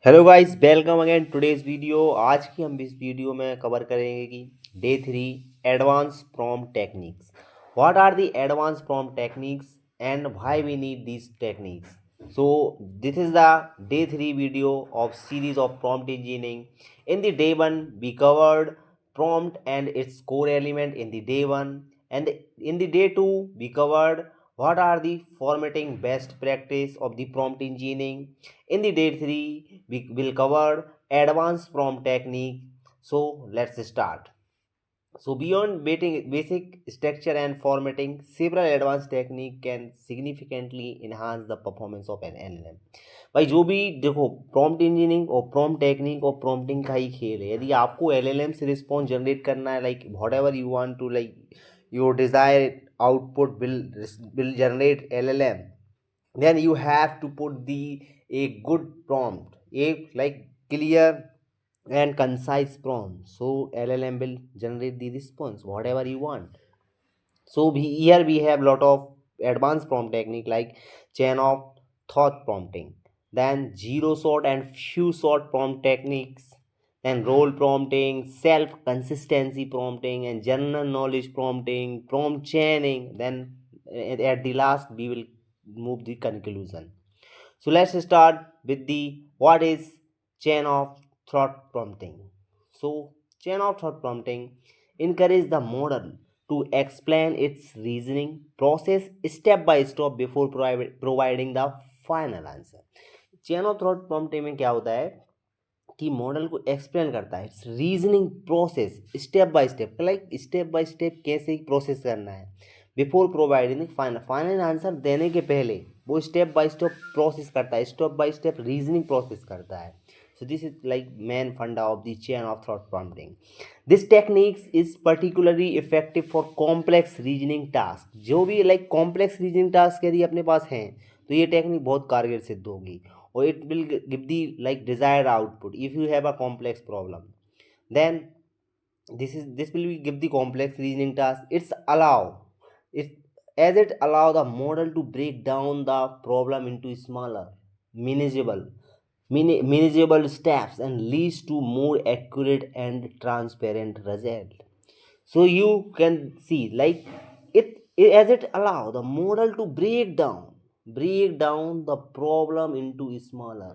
Hello guys, welcome again today's video. आज की हम इस वीडियो में कवर करेंगे कि day 3 advance prompt techniques. What are the advance prompt techniques and why we need these techniques? So this is the day 3 video of series of prompt engineering. In the day 1 we covered prompt and its core element in the day 1, and in the day 2 we covered what are the formatting best practice of the prompt engineering. In the day 3, we will cover advanced prompt technique. So let's start. So beyond basic structure and formatting, several advanced technique can significantly enhance the performance of an LLM. भाई जो भी देखो, prompt engineering और prompt technique और prompting का ही खेल है। यदि आपको एलएलएम से रिस्पॉन्स जनरेट करना है, like whatever you want to, like your desire output will generate LLM, then you have to put the a good prompt, a like clear and concise prompt, so LLM will generate the response whatever you want. So here we have lot of advanced prompt technique like chain of thought prompting, then zero shot and few shot prompt techniques, then role prompting, self consistency prompting, and general knowledge prompting, prompt chaining. Then at the last we will move the conclusion. So let's start with the what is chain of thought prompting. So chain of thought prompting encourages the model to explain its reasoning process step by step before providing the final answer. Chain of thought prompting में क्या होता है कि model को explain करता है it's reasoning process step by step, like step by step कैसे process करना है before providing final final answer देने के पहले वो स्टेप बाय स्टेप प्रोसेस करता है, step by step reasoning process करता है. So this is like main funda of the chain of thought prompting. This techniques is particularly effective for complex reasoning task. जो भी like complex reasoning task यदि अपने पास हैं तो ये टेक्निक बहुत कारगर सिद्ध होगी, or it will give the like desired output. If you have a complex problem, then this will give the complex reasoning task. It as it allow the model to break down the problem into smaller manageable manageable steps and leads to more accurate and transparent result. So you can see like as it allow the model to break down the problem into smaller.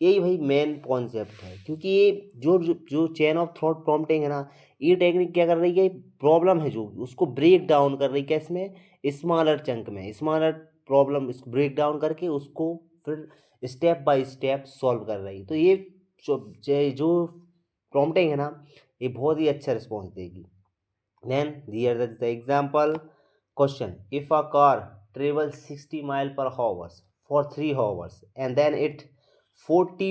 यही भाई main concept है, क्योंकि ये जो chain of thought prompting है ना, ये technique क्या कर रही है, प्रॉब्लम है जो उसको ब्रेक डाउन कर रही है कैसमें, स्मॉलर चंक में, स्मॉलर प्रॉब्लम इसको ब्रेक डाउन करके उसको फिर स्टेप बाय स्टेप सॉल्व कर रही है. तो ये जो प्रॉम्प्टिंग है ना, ये बहुत ही अच्छा रिस्पॉन्स देगी. Then here the example question, if a car travels 60 miles per hour for 3 hours and then it 40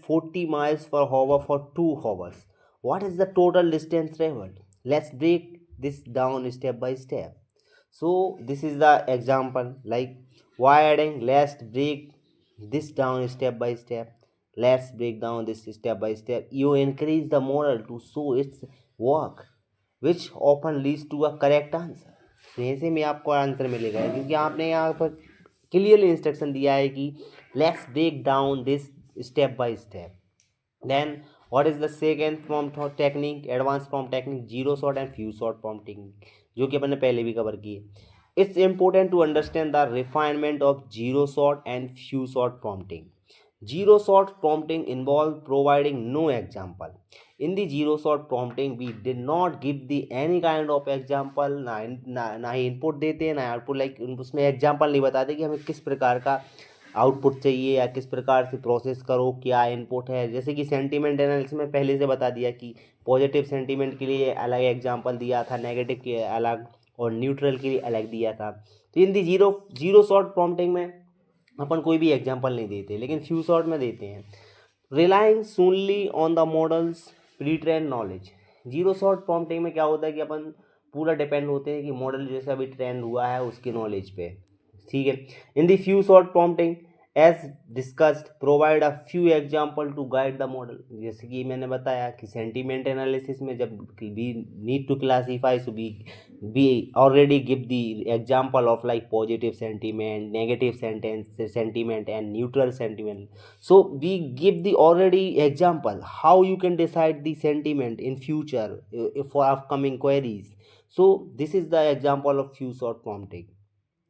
40 miles per hour for 2 hours, what is the total distance traveled? Let's break this down step by step. So this is the example, like why adding, let's break this down step by step. Let's break down this step by step. You increase the model to show its work, which often leads to a correct answer. तो ऐसे में आपको answer मिलेगा, क्योंकि आपने यहाँ पर clearly instruction दिया है कि let's break down this step by step. Then what is the second prompt technique, advance prompt technique, zero shot and few shot prompt technique, जो कि अपन ने पहले भी कवर की है. It's important to understand the refinement of zero shot and few shot prompting. Zero shot prompting involves providing no example. In the zero shot prompting, we did not give the any kind of example, ना ही input देते हैं ना output, like उसमें example नहीं बताते कि हमें किस प्रकार का आउटपुट चाहिए या किस प्रकार से प्रोसेस करो, क्या इनपुट है. जैसे कि सेंटीमेंट एनालिसिस में पहले से बता दिया कि पॉजिटिव सेंटीमेंट के लिए अलग एग्जाम्पल दिया था, नेगेटिव के अलग, और न्यूट्रल के लिए अलग दिया था. तो इन दी जीरो शॉट प्रॉम्प्टिंग में अपन कोई भी एग्जाम्पल नहीं देते, लेकिन फ्यू शॉर्ट में देते हैं. Relying solely on the models pre train knowledge. Zero short prompting में क्या होता है कि अपन पूरा डिपेंड होते हैं कि मॉडल जैसा अभी ट्रेंड हुआ है उसकी नॉलेज पे, ठीक है. In the few shot prompting as discussed provide a few example to guide the model. जैसे कि मैंने बताया कि सेंटीमेंट एनालिसिस में जब we need to classify, so we already give the example of like positive sentiment, negative sentence sentiment and neutral sentiment. So we give the already example how you can decide the sentiment in future for upcoming queries. So this is the example of few short prompting.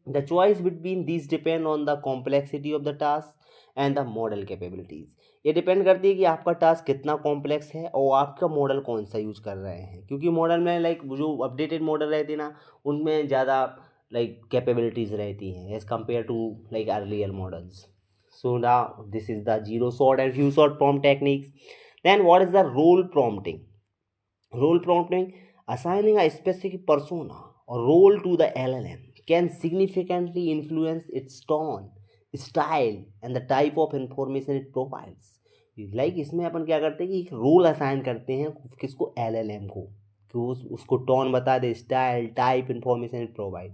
The choice between these depend on the complexity of the task and the model capabilities. ये depend करती है कि आपका task कितना complex है और आपका model कौन सा यूज कर रहे हैं, क्योंकि मॉडल में लाइक जो अपडेटेड मॉडल रहती है ना, उनमें ज़्यादा लाइक कैपेबिलिटीज़ रहती हैं as compare to like earlier models. So now this is the zero shot and few shot prompt techniques. Then what is the role prompting? Role prompting, assigning a specific persona or role to the LLM can significantly influence its tone, style and the type of information it provides. Like इसमें अपन क्या करते हैं कि एक role assign करते हैं किसको, LLM को, कि उसको टोन बता दे, style, type, information it provide.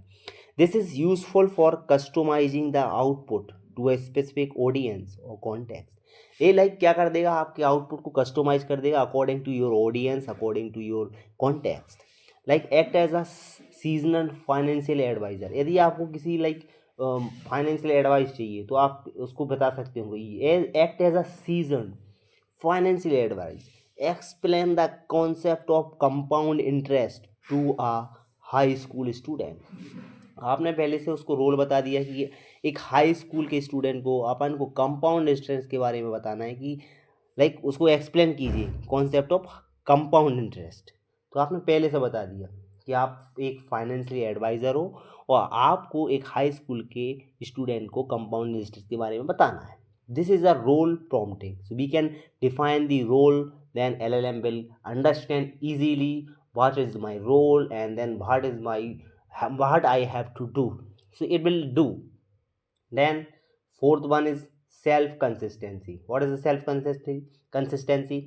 This is useful for customizing the output to a specific audience और कॉन्टेक्स्ट. ये लाइक क्या कर देगा, आपके आउटपुट को कस्टमाइज कर देगा according to your audience, according to your context. Like act as a seasonal financial advisor. यदि आपको किसी लाइक फाइनेंशियल एडवाइस चाहिए तो आप उसको बता सकते हो act as a season financial advice, explain the concept of compound interest to a high school student. आपने पहले से उसको रोल बता दिया कि एक हाई स्कूल के स्टूडेंट को अपन को कंपाउंड इंटरेस्ट के बारे में बताना है, कि लाइक उसको एक्सप्लेन कीजिए कॉन्सेप्ट ऑफ कंपाउंड इंटरेस्ट. तो आपने पहले से बता दिया कि आप एक फाइनेंशियल एडवाइज़र हो और आपको एक हाई स्कूल के स्टूडेंट को कंपाउंड इंटरेस्ट के बारे में बताना है. This is a role prompting. So we can define the role, then LLM will understand easily what is my role and then what I have to do. So it will do. Then fourth one is self consistency. What is the self consistency?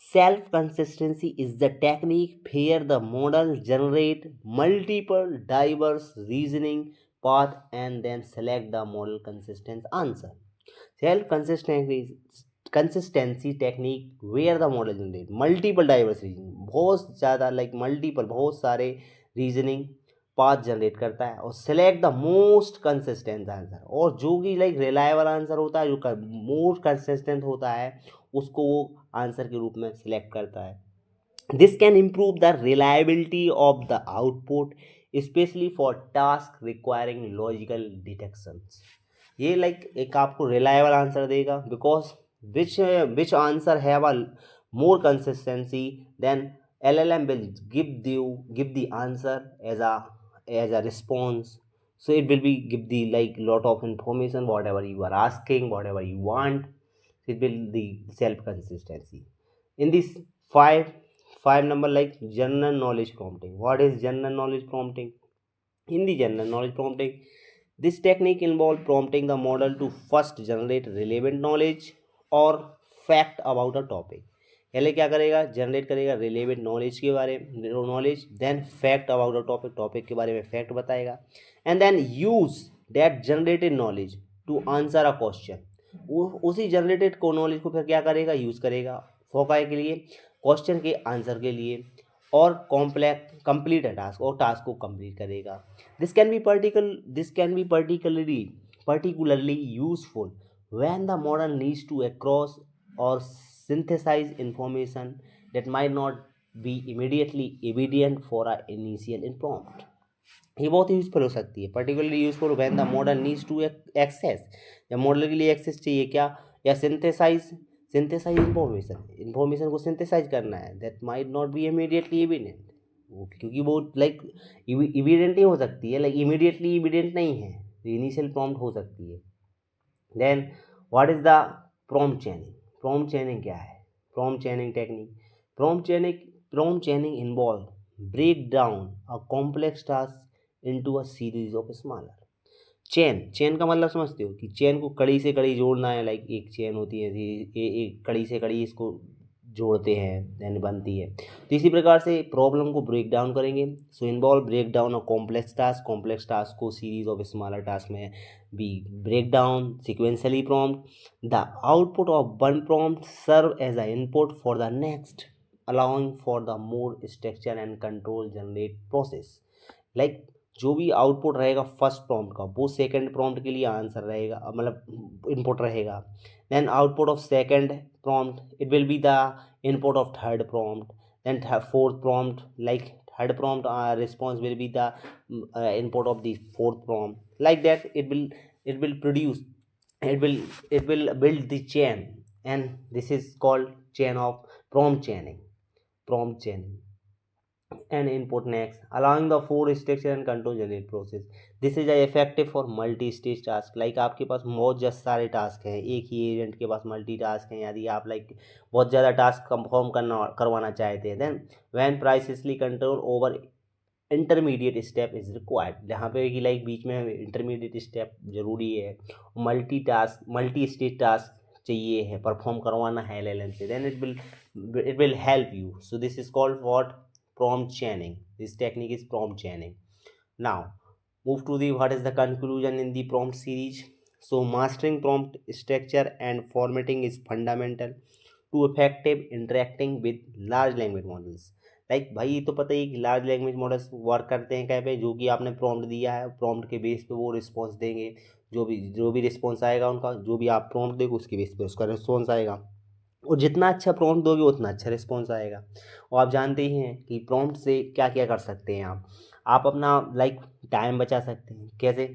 Self consistency is the technique where the model generate multiple diverse reasoning path and then select the model consistent answer. Self consistency technique where the model generate multiple diverse reasoning, बहुत ज़्यादा like multiple बहुत सारे reasoning path generate करता है और select the most consistent answer. और जो भी लाइक रिलायबल आंसर होता है, जो मोस्ट कंसिस्टेंट होता है, उसको वो आंसर के रूप में सिलेक्ट करता है. This can improve the reliability of the output specially for task requiring logical detections. ये लाइक एक आपको रिलायबल आंसर देगा because which answer have a more consistency, then LLM will give the answer as a response. So it will be give the like lot of information, whatever you are asking, whatever you want. It will the self consistency. In this five number, like general knowledge prompting. What is general knowledge prompting? In the general knowledge prompting, this technique involves prompting the model to first generate relevant knowledge और fact about a topic. पहले क्या करेगा, generate करेगा relevant knowledge के बारे में knowledge, then fact about a topic, topic के बारे में फैक्ट बताएगा, and then use that generated knowledge to answer a question. उसी जनरेटेड को नॉलेज को फिर क्या करेगा, यूज़ करेगा फोकाई के लिए, क्वेश्चन के आंसर के लिए, और कंप्लीट अ टास्क और टास्क को कंप्लीट करेगा. This can be particularly useful when the model needs to across or synthesize information that might not be immediately evident for an initial prompt. ये बहुत यूजफुल हो सकती है. Particularly useful when the model needs to access, या model के लिए access चाहिए क्या, या सिंथेसाइज इंफॉर्मेशन को सिंथेसाइज करना है, that might not be immediately evident. क्योंकि वो लाइक इविडेंट ही हो सकती है, लाइक इमीडिएटली इविडेंट नहीं है, इनिशियल प्रॉम्प्ट हो सकती है. Then what is the prompt chaining? Prompt chaining क्या है? Prompt chaining technique. Prompt chaining involve break down a complex task into a series of smaller. Chain का मतलब समझते हो कि चेन को कड़ी से कड़ी जोड़ना है. लाइक एक चेन होती है, एक कड़ी से कड़ी इसको जोड़ते हैं देन बनती है। तो इसी प्रकार से प्रॉब्लम को ब्रेक डाउन करेंगे। So involve break down of complex task को सीरीज ऑफ स्मॉलर टास्क में be break down sequentially prompt. The output of one prompt serve as a input for the next allowing for the more structure and control generate process। Like जो भी output रहेगा first prompt का वो second prompt के लिए answer रहेगा, मतलब input रहेगा। Then output of second prompt it will be the input of third prompt. Then fourth prompt like third prompt response will be the input of the fourth prompt। like that it will produce, it will it will build the chain, and this is called chain of prompt chaining and input next allowing the four structure and control generate process। this is a effective for multi stage task। like आपके पास बहुत ज़्यादा सारे task हैं, एक ही agent के पास multi task हैं, यदि आप लाइक बहुत ज़्यादा टास्क परफॉर्म करवाना चाहते हैं then when precisely control over intermediate step is required. जहाँ पे कि लाइक बीच में इंटरमीडिएट स्टेप जरूरी है, मल्टी स्टेज टास्क चाहिए है, परफॉर्म करवाना है LLM से, then it will help you। so this is called what? Prompt chaining। this technique is prompt chaining। now move to the what is the conclusion in the prompt series। so mastering prompt structure and formatting is fundamental to effective interacting with large language models। Like भाई ये तो पता ही कि large language models work करते हैं क्या पे, जो कि आपने प्रॉम्प्ट दिया है प्रॉम्प्ट के बेस पे वो रिस्पॉन्स देंगे। जो भी रिस्पॉन्स आएगा उनका, जो भी आप प्रॉम्प्ट देंगे उसके बेस पे उसका रिस्पॉन्स आएगा, और जितना अच्छा प्रॉम्प्ट दोगे उतना अच्छा रिस्पॉन्स आएगा। और आप जानते ही हैं कि प्रॉम्प्ट से क्या क्या कर सकते हैं आप अपना लाइक टाइम बचा सकते हैं। कैसे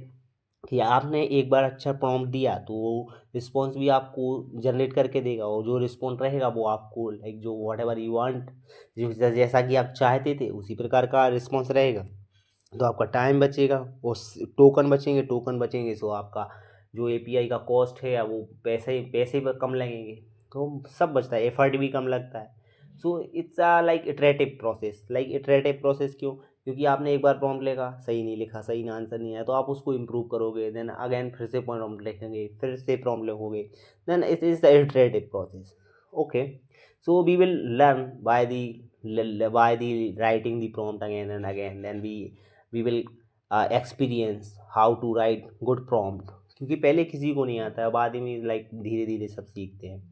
कि आपने एक बार अच्छा प्रॉम्प्ट दिया तो वो रिस्पॉन्स भी आपको जनरेट करके देगा, और जो रिस्पॉन्स रहेगा वो आपको लाइक जो वॉट एवर यू वांट, जैसा कि आप चाहते थे उसी प्रकार का रिस्पॉन्स रहेगा। तो आपका टाइम बचेगा और टोकन बचेंगे सो आपका जो API का कॉस्ट है वो पैसे भी कम लगेंगे, तो सब बचता है, एफर्ट भी कम लगता है। So it's a like iterative process क्यों? क्योंकि आपने एक बार प्रॉम्प्ट लिखा, सही नहीं लिखा, सही ना आंसर नहीं आया, तो आप उसको इम्प्रूव करोगे, देन अगेन फिर से प्रॉम्प्ट लिखेंगे, फिर से प्रॉम्प्ट लिखोगे, then it is the iterative process. Okay, so we will learn by the writing the prompt again and again, then we will experience how to write good prompt, क्योंकि पहले किसी को नहीं आता है, बाद में लाइक धीरे धीरे सब सीखते हैं।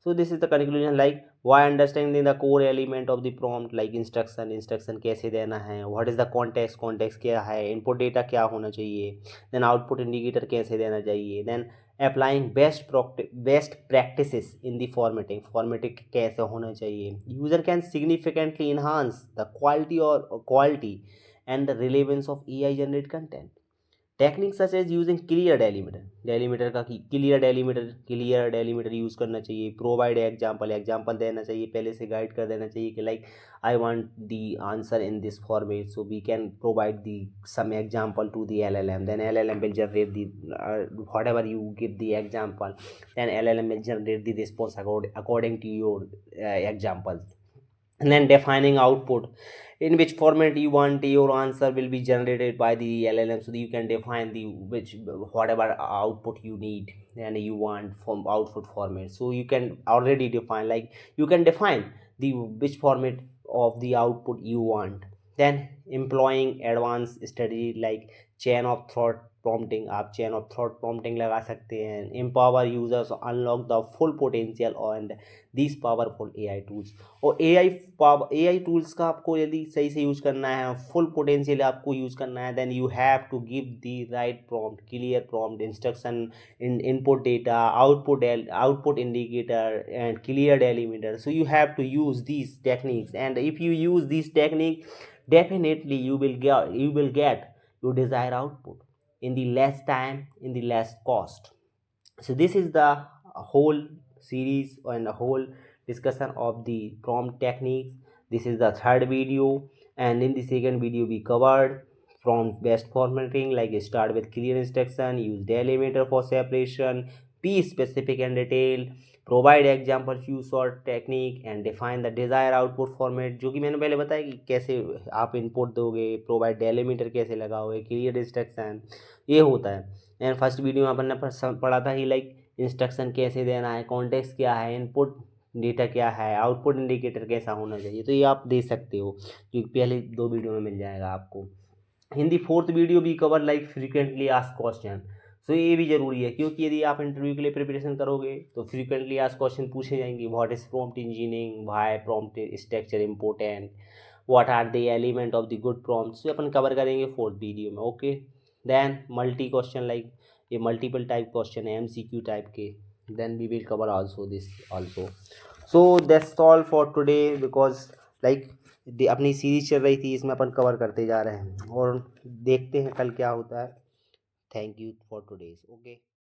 So this is the conclusion like why understanding the core element of the prompt like instruction कैसे देना है, व्हाट इज़ द कॉन्टेक्स्ट क्या है, इनपुट डेटा क्या होना चाहिए, देन आउटपुट इंडिकेटर कैसे देना चाहिए, then applying best practices in the formatting कैसे होना चाहिए। User can significantly enhance the quality and the relevance of AI generate content. Technique such as using clear delimiter use करना चाहिए, प्रोवाइड एग्जाम्पल देना चाहिए, पहले से गाइड कर देना चाहिए कि like I want the answer in this format, so we can provide the some example to the LLM, then LLM will generate the whatever you give the example, then LLM will generate the response according to your examples। and then defining output, in which format you want your answer will be generated by the LLM, so that you can define the which whatever output you need and you want from output format, so you can already define, like you can define the which format of the output you want। then employing advanced strategy like chain of thought prompting, आप chain of thought prompting लगा सकते हैं। empower users to unlock the full potential and these powerful AI tools। और AI tools का आपको यदि सही से यूज़ करना है, फुल पोटेंशियल आपको यूज़ करना है, then you have to give the right prompt, clear prompt, instruction in input data, output indicator and clear delimiter. So you have to use these techniques, and if you use these technique, definitely you will get your desired output in the less time, in the less cost। so this is the whole series and the whole discussion of the prompt techniques। this is the third video, and in the second video we covered prompt based formatting, like start with clear instruction, use delimiter for separation, be specific and detailed, provide example few short technique and define the desire output format, जो कि मैंने पहले बताया कि कैसे आप input दोगे, provide delimiter कैसे लगाओगे, क्लियर इंस्ट्रक्शन, ये होता है। एंड फर्स्ट वीडियो में अपन ने पढ़ा था ही लाइक इंस्ट्रक्शन कैसे देना है, कॉन्टेक्स्ट क्या है, इनपुट डेटा क्या है, आउटपुट इंडिकेटर कैसा होना चाहिए, तो ये आप दे सकते हो, जो पहले 2 वीडियो में मिल जाएगा आपको। हिंदी 4th वीडियो भी cover like frequently asked question. So ये भी ज़रूरी है, क्योंकि यदि आप इंटरव्यू के लिए प्रिपरेशन करोगे तो फ्रीक्वेंटली आस्क्ड क्वेश्चन पूछे जाएंगे। What is prompt engineering, why prompt structure important, what are the element of the good prompts, अपन कवर करेंगे 4th वीडियो में। ओके, देन मल्टी क्वेश्चन लाइक ये मल्टीपल टाइप क्वेश्चन है, MCQ टाइप के, then we will cover also this also. So that's all for today, because like अपनी series चल रही थी, इसमें अपन कवर करते जा रहे हैं और देखते हैं कल क्या होता है। Thank you for today's. Okay.